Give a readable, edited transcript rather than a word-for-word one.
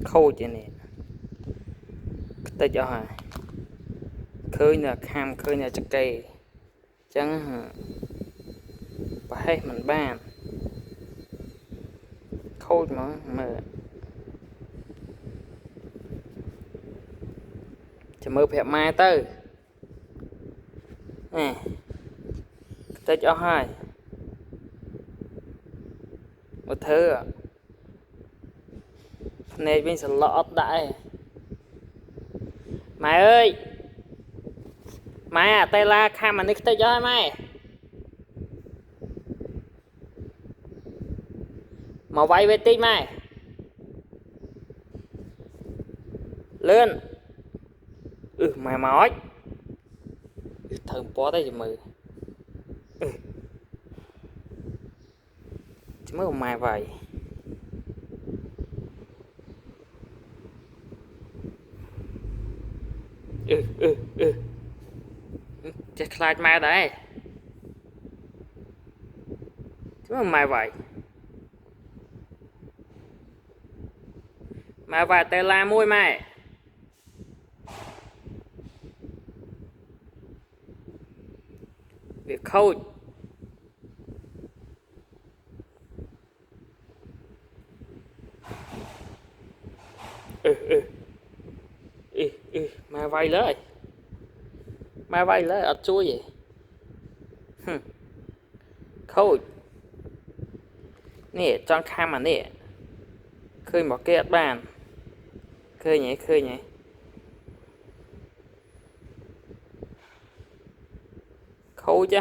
khô chị nè tới cho hả khơi là kham khơi là chắc cây chẳng hả phải mình ban khô mà chỉ mơ phẹp mai tới nè tới cho hai một thứ này bên sẽ lọt đại mày ơi mày à tay la kham mà nick tới cho mày mà vay về tí mày lên mày mỏi thơm bó tay cho mày chứ mới mày vậy chết khai mày đấy chứ mới mày vậy mày vậy tay la môi mày việc khâu mày vay lấy ở chui vậy khâu nè trong kham mà nè khơi một cái bàn khơi nhảy khâu chứ